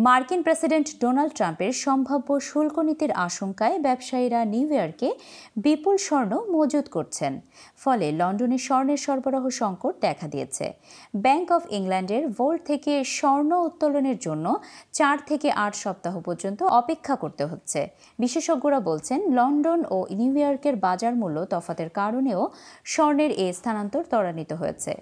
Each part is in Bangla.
মার্কিন প্রেসিডেন্ট ডোনাল্ড ট্রাম্পের সম্ভাব্য শুল্ক নীতির আশঙ্কায় ব্যবসায়ীরা নিউ ইয়র্কে বিপুল স্বর্ণ মজুত করছেন। ফলে লন্ডনে স্বর্ণের সরবরাহ সংকট দেখা দিয়েছে। ব্যাংক অফ ইংল্যান্ডের ভোল্ট থেকে স্বর্ণ উত্তোলনের জন্য 4 থেকে 8 সপ্তাহ পর্যন্ত অপেক্ষা করতে হচ্ছে। বিশেষজ্ঞরা বলছেন, লন্ডন ও নিউ ইয়র্কের বাজার মূল্য তফাতের কারণেও স্বর্ণের এই স্থানান্তর ত্বরান্বিত হয়েছে।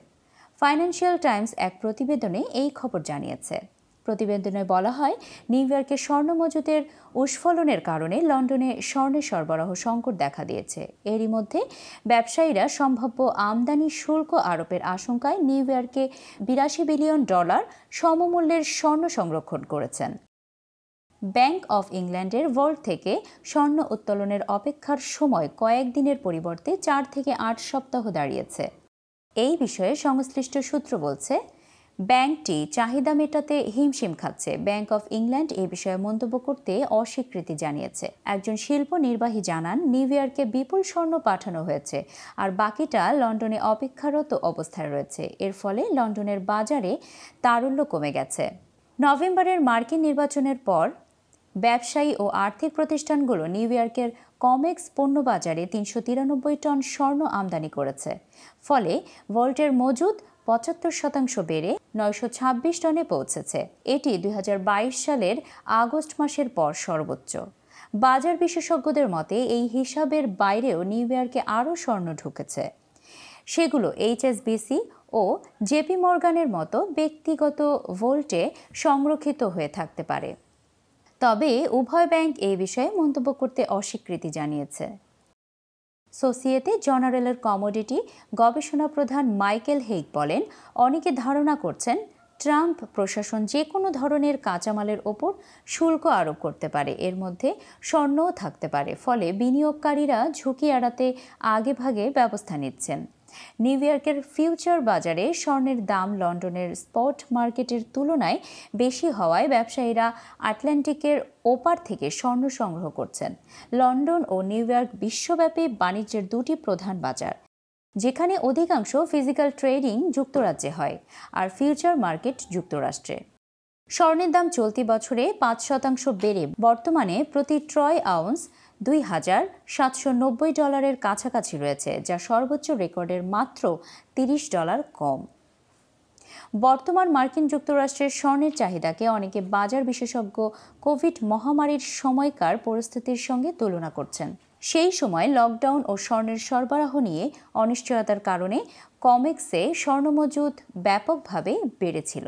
ফাইন্যান্সিয়াল টাইমস এক প্রতিবেদনে এই খবর জানিয়েছে। প্রতিবেদনে বলা হয়, নিউ ইয়র্কে স্বর্ণ মজুতের উস্ফলনের কারণে লন্ডনে স্বর্ণের সরবরাহ সংকট দেখা দিয়েছে। এরই মধ্যে ব্যবসায়ীরা সম্ভাব্য আমদানি শুল্ক আরোপের আশঙ্কায় নিউ ইয়র্কে $82 বিলিয়ন সমমূল্যের স্বর্ণ সংরক্ষণ করেছেন। ব্যাংক অফ ইংল্যান্ডের ভোল্ট থেকে স্বর্ণ উত্তোলনের অপেক্ষার সময় কয়েকদিনের পরিবর্তে 4 থেকে 8 সপ্তাহ দাঁড়িয়েছে। এই বিষয়ে সংশ্লিষ্ট সূত্র বলছে, ব্যাংকটি চাহিদা মেটাতে হিমশিম খাচ্ছে। ব্যাংক অফ ইংল্যান্ড এই বিষয়ে মন্তব্য করতে অস্বীকৃতি জানিয়েছে। একজন শিল্প নির্বাহী জানান, নিউ ইয়র্কে বিপুল স্বর্ণ পাঠানো হয়েছে আর বাকিটা লন্ডনে অপেক্ষারত অবস্থায় রয়েছে। এর ফলে লন্ডনের বাজারে তারল্য কমে গেছে। নভেম্বরের মার্কিন নির্বাচনের পর ব্যবসায়ী ও আর্থিক প্রতিষ্ঠানগুলো নিউ ইয়র্কের কমেক্স পণ্য বাজারে 393 টন স্বর্ণ আমদানি করেছে। ফলে ভোল্টের মজুদ 75% বেড়ে 926 টনে পৌঁছেছে। এটি 2022 সালের আগস্ট মাসের পর সর্বোচ্চ। বাজার বিশেষজ্ঞদের মতে, এই হিসাবের বাইরেও নিউ ইয়র্কে আরও স্বর্ণ ঢুকেছে। সেগুলো HSBC ও জেপি মর্গানের মতো ব্যক্তিগত ভোল্টে সংরক্ষিত হয়ে থাকতে পারে। তবে উভয় ব্যাংক এই বিষয়ে মন্তব্য করতে অস্বীকৃতি জানিয়েছে। সোসিয়েতে জেনারেলের কমোডিটি গবেষণা প্রধান মাইকেল হেইগ বলেন, অনেকে ধারণা করছেন ট্রাম্প প্রশাসন যে কোনো ধরনের কাঁচামালের ওপর শুল্ক আরোপ করতে পারে। এর মধ্যে স্বর্ণও থাকতে পারে। ফলে বিনিয়োগকারীরা ঝুঁকি এড়াতে আগেভাগে ব্যবস্থা নিচ্ছেন। নিউ ইয়র্কের ফিউচার বাজারে স্বর্ণের দাম লন্ডনের স্পট মার্কেটের তুলনায় বেশি হওয়ায় ব্যবসায়ীরা আটলান্টিকের ওপার থেকে স্বর্ণ সংগ্রহ করছেন। লন্ডন ও নিউ ইয়র্ক বিশ্বব্যাপী বাণিজ্যের দুটি প্রধান বাজার, যেখানে অধিকাংশ ফিজিক্যাল ট্রেডিং যুক্তরাজ্যে হয় আর ফিউচার মার্কেট যুক্তরাষ্ট্রে। স্বর্ণের দাম চলতি বছরে 5% বেড়ে বর্তমানে প্রতি ট্রয় আউন্স $2,790 কাছাকাছি রয়েছে, যা সর্বোচ্চ রেকর্ডের মাত্র $30 কম। বর্তমান মার্কিন যুক্তরাষ্ট্রের স্বর্ণের চাহিদাকে অনেকে বাজার বিশেষজ্ঞ কোভিড মহামারীর সময়কার পরিস্থিতির সঙ্গে তুলনা করছেন। সেই সময় লকডাউন ও স্বর্ণের সরবরাহ নিয়ে অনিশ্চয়তার কারণে কমেক্সে স্বর্ণ মজুদ ব্যাপকভাবে বেড়েছিল।